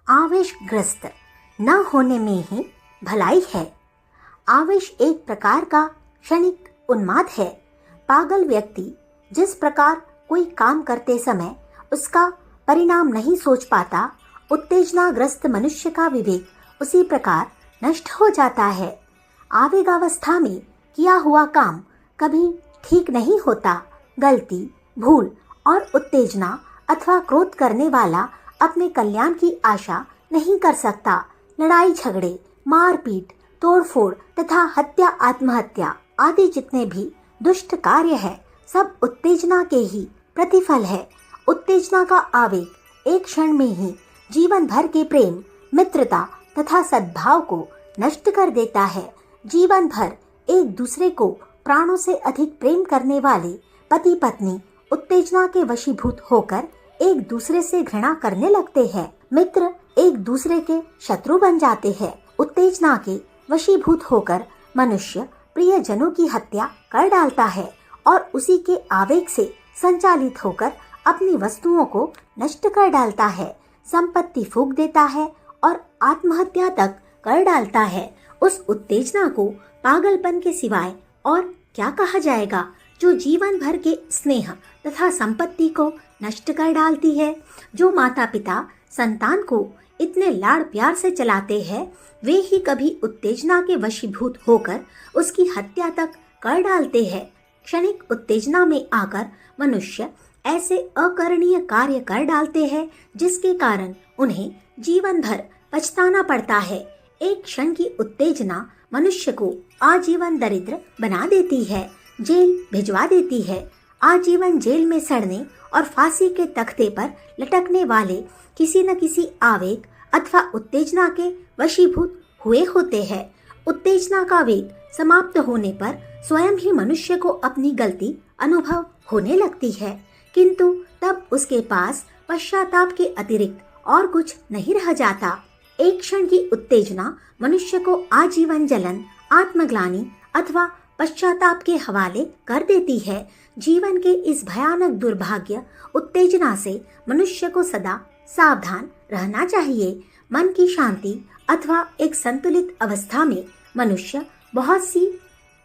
आवेशग्रस्त न होने में ही भलाई है। आवेश एक प्रकार का क्षणिक उन्माद है। पागल व्यक्ति जिस प्रकार कोई काम करते समय उसका परिणाम नहीं सोच पाता, उत्तेजनाग्रस्त मनुष्य का विवेक उसी प्रकार नष्ट हो जाता है। आवेगावस्था में किया हुआ काम कभी ठीक नहीं होता। गलती, भूल और उत्तेजना अथवा क्रोध करने वाला अपने कल्याण की आशा नहीं कर सकता। लड़ाई झगड़े, मारपीट, तोड़फोड़ तथा हत्या, आत्महत्या आदि जितने भी दुष्ट कार्य है, सब उत्तेजना के ही प्रतिफल है। उत्तेजना का आवेग एक क्षण में ही जीवन भर के प्रेम, मित्रता तथा सद्भाव को नष्ट कर देता है। जीवन भर एक दूसरे को प्राणों से अधिक प्रेम करने वाले पति पत्नी उत्तेजना के वशीभूत होकर एक दूसरे से घृणा करने लगते हैं। मित्र एक दूसरे के शत्रु बन जाते हैं। उत्तेजना के वशीभूत होकर मनुष्य प्रियजनों की हत्या कर डालता है और उसी के आवेग से संचालित होकर अपनी वस्तुओं को नष्ट कर डालता है, संपत्ति फूंक देता है और आत्महत्या तक कर डालता है। उस उत्तेजना को पागलपन के सिवाय और क्या कहा जाएगा, जो जीवन भर के स्नेह तथा संपत्ति को नष्ट कर डालती है। जो माता पिता संतान को इतने लाड़ प्यार से चलाते हैं, वे ही कभी उत्तेजना के वशीभूत होकर उसकी हत्या तक कर डालते हैं। क्षणिक उत्तेजना में आकर मनुष्य ऐसे अकरणीय कार्य कर डालते हैं जिसके कारण उन्हें जीवन भर पछताना पड़ता है। एक क्षण की उत्तेजना मनुष्य को आजीवन दरिद्र बना देती है, जेल भिजवा देती है। आजीवन जेल में सड़ने और फांसी के तख्ते पर लटकने वाले किसी न किसी आवेग अथवा उत्तेजना के वशीभूत हुए होते हैं। उत्तेजना का वेग समाप्त होने पर स्वयं ही मनुष्य को अपनी गलती अनुभव होने लगती है, किंतु तब उसके पास पश्चाताप के अतिरिक्त और कुछ नहीं रह जाता। एक क्षण की उत्तेजना मनुष्य को आजीवन जलन, आत्मग्लानि अथवा पश्चाताप के हवाले कर देती है। जीवन के इस भयानक दुर्भाग्य उत्तेजना से मनुष्य को सदा सावधान रहना चाहिए। मन की शांति अथवा एक संतुलित अवस्था में मनुष्य बहुत सी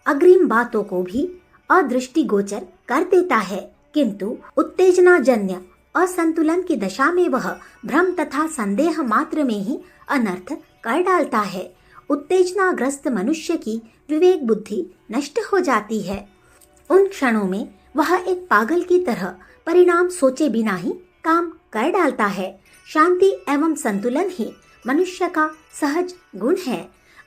अग्रिम बातों को भी अदृष्टिगोचर कर देता है, किंतु उत्तेजनाजन्य असंतुलन की दशा में वह भ्रम तथा संदेह मात्र में ही अनर्थ कर डालता है। उत्तेजनाग्रस्त मनुष्य की विवेक बुद्धि नष्ट हो जाती है। उन क्षणों में वह एक पागल की तरह परिणाम सोचे बिना ही काम कर डालता है। शांति एवं संतुलन ही मनुष्य का सहज गुण है।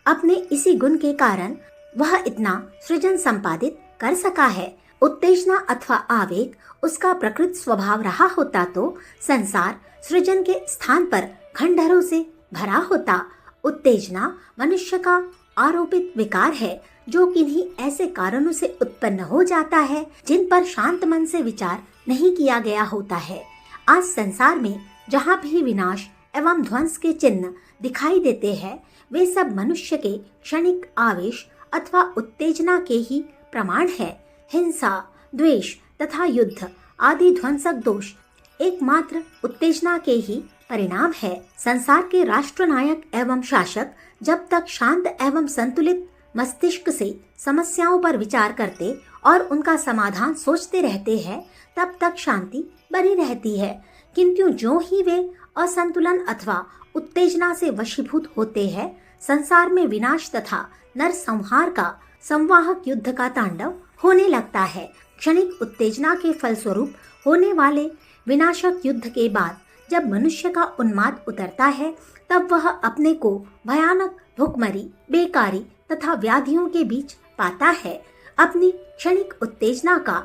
अपने इसी गुण के कारण वह इतना सृजन संपादित कर सका है। उत्तेजना अथवा आवेग उसका प्रकृत स्वभाव रहा होता तो संसार सृजन के स्थान पर खंडहरों से भरा होता। उत्तेजना मनुष्य का आरोपित विकार है, जो किन्हीं ऐसे कारणों से उत्पन्न हो जाता है जिन पर शांत मन से विचार नहीं किया गया होता है। आज संसार में जहाँ भी विनाश एवं ध्वंस के चिन्ह दिखाई देते हैं, वे सब मनुष्य के क्षणिक आवेश अथवा उत्तेजना के ही प्रमाण है। हिंसा, द्वेष तथा युद्ध आदि ध्वंसक दोष एकमात्र उत्तेजना के ही परिणाम है। संसार के राष्ट्रनायक एवं शासक जब तक शांत एवं संतुलित मस्तिष्क से समस्याओं पर विचार करते और उनका समाधान सोचते रहते हैं, तब तक शांति बनी रहती है। किंतु जो ही वे असंतुलन अथवा उत्तेजना से वशीभूत होते हैं, संसार में विनाश तथा नरसंहार का संवाहक युद्ध का तांडव होने लगता है। क्षणिक उत्तेजना के फलस्वरूप होने वाले विनाशक युद्ध के बाद जब मनुष्य का उन्माद उतरता है, तब वह अपने को भयानक भुखमरी, बेकारी तथा व्याधियों के बीच पाता है। अपनी क्षणिक उत्तेजना का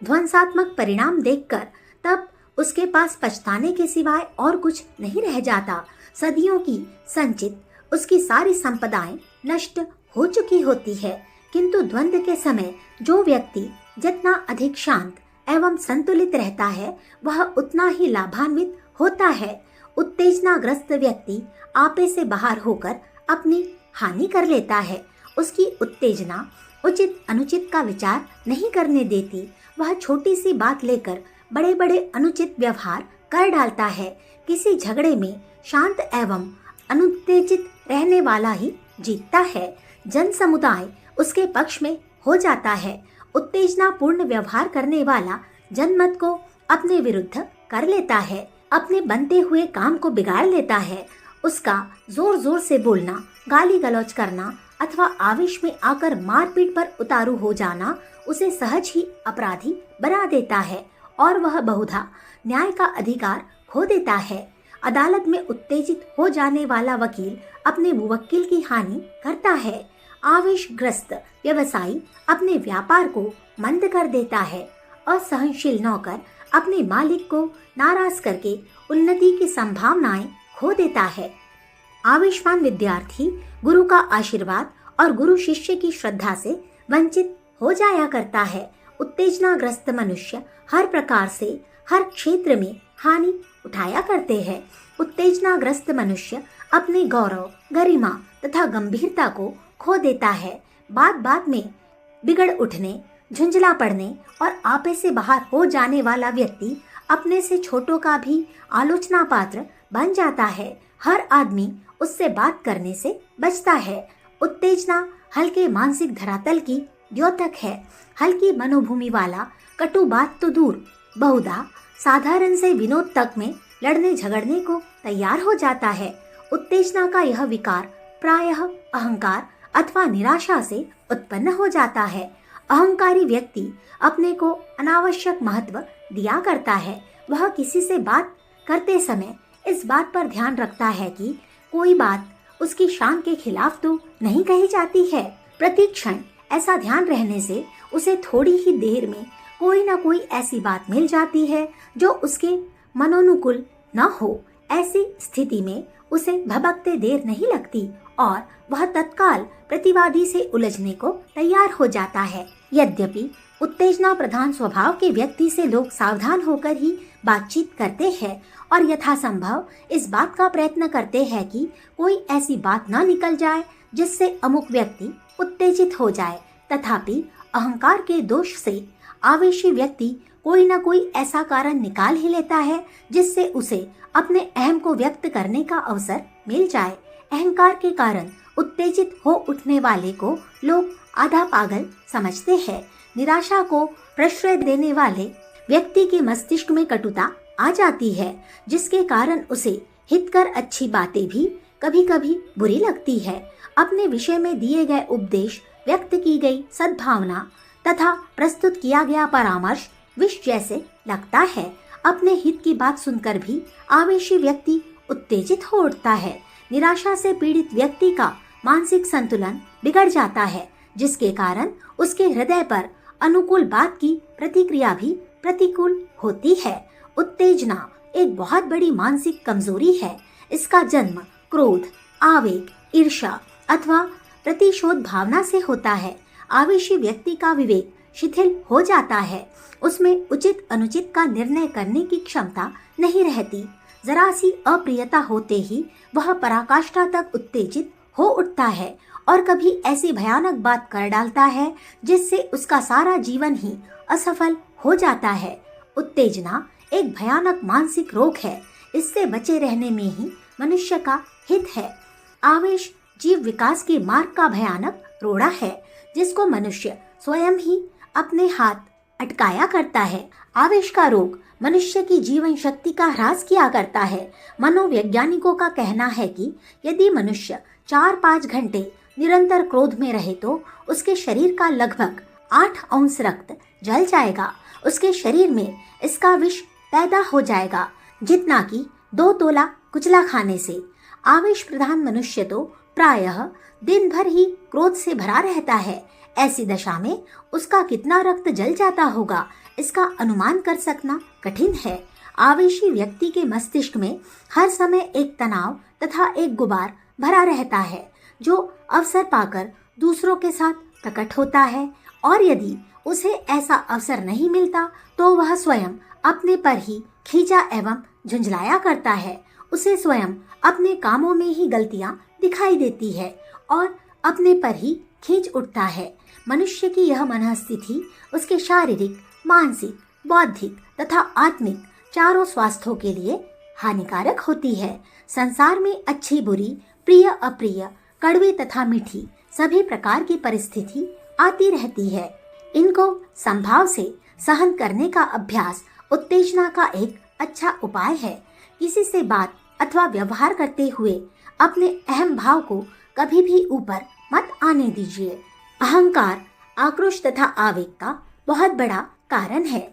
ध्वंसात्मक परिणाम देखकर तब उसके पास पछताने के सिवाय और कुछ नहीं रह जाता। सदियों की संचित उसकी सारी संपदाएं नष्ट हो चुकी होती है, किंतु द्वंद्व के समय जो व्यक्ति जितना अधिक शांत एवं संतुलित रहता है, वह उतना ही लाभान्वित होता है। उत्तेजनाग्रस्त व्यक्ति आपे से बाहर होकर अपनी हानि कर लेता है। उसकी उत्तेजना उचित अनुचित का विचार नहीं करने देती। वह छोटी सी बात लेकर बड़े बड़े अनुचित व्यवहार कर डालता है। किसी झगड़े में शांत एवं अनुत्तेजित रहने वाला ही जीतता है। जन समुदाय उसके पक्ष में हो जाता है। उत्तेजनापूर्ण व्यवहार करने वाला जनमत को अपने विरुद्ध कर लेता है, अपने बनते हुए काम को बिगाड़ लेता है। उसका जोर जोर से बोलना, गाली गलौज करना अथवा आवेश में आकर मारपीट पर उतारू हो जाना उसे सहज ही अपराधी बना देता है और वह बहुधा न्याय का अधिकार खो देता है। अदालत में उत्तेजित हो जाने वाला वकील अपने मुवक्किल की हानि करता है। आवेशग्रस्त व्यवसायी अपने व्यापार को मंद कर देता है। असहनशील नौकर अपने मालिक को नाराज करके उन्नति की संभावनाएं खो देता है। आवेशवान विद्यार्थी गुरु का आशीर्वाद और गुरु शिष्य की श्रद्धा से वंचित हो जाया करता है। उत्तेजनाग्रस्त मनुष्य हर प्रकार से हर क्षेत्र में हानि उठाया करते हैं। उत्तेजनाग्रस्त मनुष्य अपने गौरव, गरिमा तथा गंभीरता को खो देता है। बात बात में बिगड़ उठने, झुंझला पड़ने और आपे से बाहर हो जाने वाला व्यक्ति अपने से छोटों का भी आलोचना पात्र बन जाता है। हर आदमी उससे बात करने से बचता है। उत्तेजना हल्के मानसिक धरातल की द्योतक है। हल्की मनोभूमि वाला कटु बात तो दूर, बहुधा साधारण से विनोद तक में लड़ने झगड़ने को तैयार हो जाता है। उत्तेजना का यह विकार प्रायः अहंकार अथवा निराशा से उत्पन्न हो जाता है। अहंकारी व्यक्ति अपने को अनावश्यक महत्व दिया करता है। वह किसी से बात करते समय इस बात पर ध्यान रखता है कि कोई बात उसकी शान के खिलाफ तो नहीं कही जाती है। प्रति क्षण ऐसा ध्यान रहने से उसे थोड़ी ही देर में कोई न कोई ऐसी बात मिल जाती है जो उसके मनोनुकूल न हो। ऐसी स्थिति में उसे भभकते देर नहीं लगती और वह तत्काल प्रतिवादी से उलझने को तैयार हो जाता है। यद्यपि उत्तेजना प्रधान स्वभाव के व्यक्ति से लोग सावधान होकर ही बातचीत करते हैं और यथासंभव इस बात का प्रयत्न करते हैं कि कोई ऐसी बात न निकल जाए जिससे अमुक व्यक्ति उत्तेजित हो जाए। तथापि अहंकार के दोष से आवेशी व्यक्ति कोई न कोई ऐसा कारण निकाल ही लेता है जिससे उसे अपने अहम को व्यक्त करने का अवसर मिल जाए। अहंकार के कारण उत्तेजित हो उठने वाले को लोग आधा पागल समझते हैं। निराशा को प्रश्रय देने वाले व्यक्ति के मस्तिष्क में कटुता आ जाती है, जिसके कारण उसे हितकर अच्छी बातें भी कभी कभी बुरी लगती है। अपने विषय में दिए गए उपदेश, व्यक्त की गई सद्भावना तथा प्रस्तुत किया गया परामर्श विष जैसे लगता है। अपने हित की बात सुनकर भी आवेशी व्यक्ति उत्तेजित हो उठता है। निराशा से पीड़ित व्यक्ति का मानसिक संतुलन बिगड़ जाता है, जिसके कारण उसके हृदय पर अनुकूल बात की प्रतिक्रिया भी प्रतिकूल होती है। उत्तेजना एक बहुत बड़ी मानसिक कमजोरी है। इसका जन्म क्रोध, आवेग, ईर्ष्या अथवा प्रतिशोध भावना से होता है। आवेशी व्यक्ति का विवेक शिथिल हो जाता है। उसमें उचित अनुचित का निर्णय करने की क्षमता नहीं रहती। जरा सी अप्रियता होते ही वह पराकाष्ठा तक उत्तेजित हो उठता है और कभी ऐसी भयानक बात कर डालता है जिससे उसका सारा जीवन ही असफल हो जाता है। उत्तेजना एक भयानक मानसिक रोग है। इससे बचे रहने में ही मनुष्य का हित है। आवेश जीव विकास के मार्ग का भयानक रोड़ा है, जिसको मनुष्य स्वयं ही अपने हाथ अटकाया करता है। आवेश का रोग मनुष्य की जीवन शक्ति का ह्रास किया करता है। मनोवैज्ञानिकों का कहना है कि यदि मनुष्य 4-5 घंटे निरंतर क्रोध में रहे तो उसके शरीर का लगभग 8 अंश रक्त जल जाएगा। उसके शरीर में इसका विष पैदा हो जाएगा, जितना कि 2 तोला कुचला खाने से। आवेश प्रधान मनुष्य तो प्रायः दिन भर ही क्रोध से भरा रहता है। ऐसी दशा में उसका कितना रक्त जल जाता होगा, इसका अनुमान कर सकना कठिन है। आवेशी व्यक्ति के मस्तिष्क में हर समय एक तनाव तथा एक गुबार भरा रहता है, जो अवसर पाकर दूसरों के साथ प्रकट होता है, और यदि उसे ऐसा अवसर नहीं मिलता तो वह स्वयं अपने पर ही खींचा एवं झुंझलाया करता है। उसे स्वयं अपने कामों में ही गलतियां दिखाई देती है और अपने पर ही खींच उठता है। मनुष्य की यह मनःस्थिति उसके शारीरिक, मानसिक, बौद्धिक तथा आत्मिक चारों स्वास्थ्यों के लिए हानिकारक होती है। संसार में अच्छी बुरी, प्रिय अप्रिय, कड़वी तथा मीठी सभी प्रकार की परिस्थिति आती रहती है। इनको संभाव से सहन करने का अभ्यास उत्तेजना का एक अच्छा उपाय है। किसी से बात अथवा व्यवहार करते हुए अपने अहम भाव को कभी भी ऊपर मत आने दीजिए। अहंकार आक्रोश तथा आवेग का बहुत बड़ा कारण है।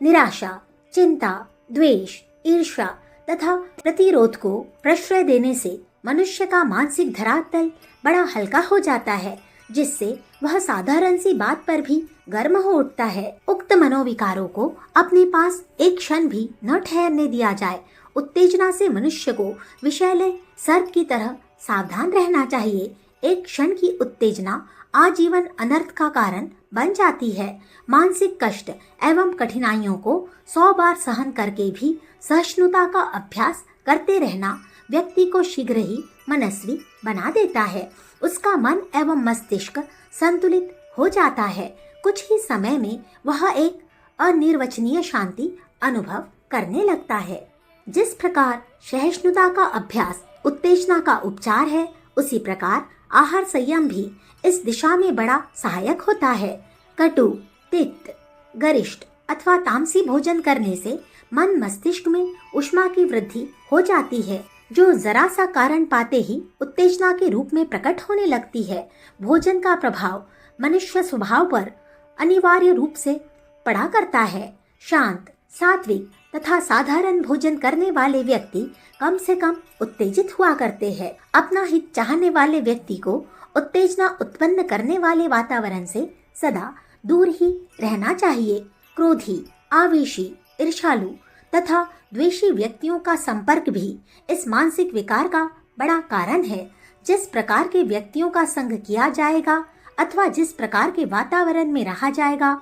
निराशा, चिंता, द्वेष, ईर्ष्या तथा प्रतिरोध को प्रश्रय देने से मनुष्य का मानसिक धरातल बड़ा हल्का हो जाता है, जिससे वह साधारण सी बात पर भी गर्म हो उठता है। उक्त मनोविकारों को अपने पास एक क्षण भी न ठहरने दिया जाए। उत्तेजना से मनुष्य को विषैले सर्प की तरह सावधान रहना चाहिए। एक क्षण की उत्तेजना आजीवन अनर्थ का कारण बन जाती है। मानसिक कष्ट एवं कठिनाइयों को 100 बार सहन करके भी सहिष्णुता का अभ्यास करते रहना व्यक्ति को शीघ्र ही मनस्वी बना देता है। उसका मन एवं मस्तिष्क संतुलित हो जाता है। कुछ ही समय में वह एक अनिर्वचनीय शांति अनुभव करने लगता है। जिस प्रकार सहिष्णुता का अभ्यास उत्तेजना का उपचार है, उसी प्रकार आहार संयम भी इस दिशा में बड़ा सहायक होता है। कटु, तिक्त, गरिष्ठ अथवा तामसी भोजन करने से मन मस्तिष्क में ऊष्मा की वृद्धि हो जाती है, जो जरा सा कारण पाते ही उत्तेजना के रूप में प्रकट होने लगती है। भोजन का प्रभाव मनुष्य स्वभाव पर अनिवार्य रूप से पड़ा करता है। शांत, सात्विक तथा साधारण भोजन करने वाले व्यक्ति कम से कम उत्तेजित हुआ करते हैं। अपना हित चाहने वाले व्यक्ति को उत्तेजना उत्पन्न करने वाले वातावरण से सदा दूर ही रहना चाहिए। क्रोधी, आवेशी, ईर्ष्यालु तथा द्वेषी व्यक्तियों का संपर्क भी इस मानसिक विकार का बड़ा कारण है। जिस प्रकार के व्यक्तियों का संग किया जाएगा अथवा जिस प्रकार के वातावरण में रहा जाएगा,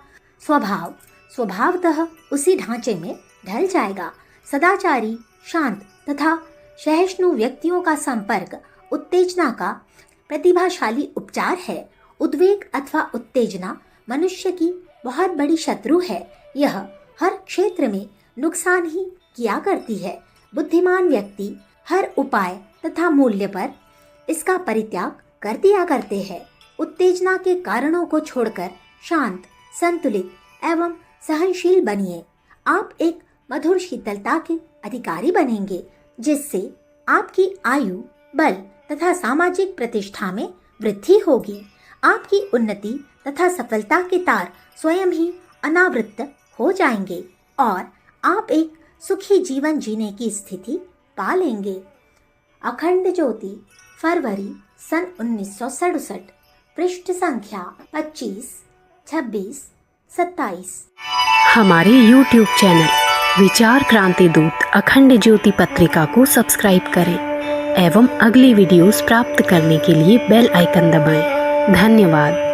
स्वभावतः उसी ढांचे में ढल जाएगा। सदाचारी, शांत तथा सहिष्णु व्यक्तियों का संपर्क उत्तेजना का प्रतिभाशाली उपचार है। उद्वेग अथवा उत्तेजना मनुष्य की बहुत बड़ी शत्रु है। यह हर क्षेत्र में नुकसान ही किया करती है। बुद्धिमान व्यक्ति हर उपाय तथा मूल्य पर इसका परित्याग कर दिया करते हैं। उत्तेजना के कारणों को छोड़कर शांत, संतुलित एवं सहनशील बनिए। आप एक मधुर शीतलता के अधिकारी बनेंगे, जिससे आपकी आयु, बल तथा सामाजिक प्रतिष्ठा में वृद्धि होगी। आपकी उन्नति तथा सफलता के तार स्वयं ही अनावृत हो जाएंगे और आप एक सुखी जीवन जीने की स्थिति पा लेंगे। अखंड ज्योति, फरवरी सन 1967, पृष्ठ संख्या 25, 26, 27। हमारे YouTube चैनल विचार क्रांति दूत अखंड ज्योति पत्रिका को सब्सक्राइब करें एवं अगली वीडियोस प्राप्त करने के लिए बेल आइकन दबाएं। धन्यवाद।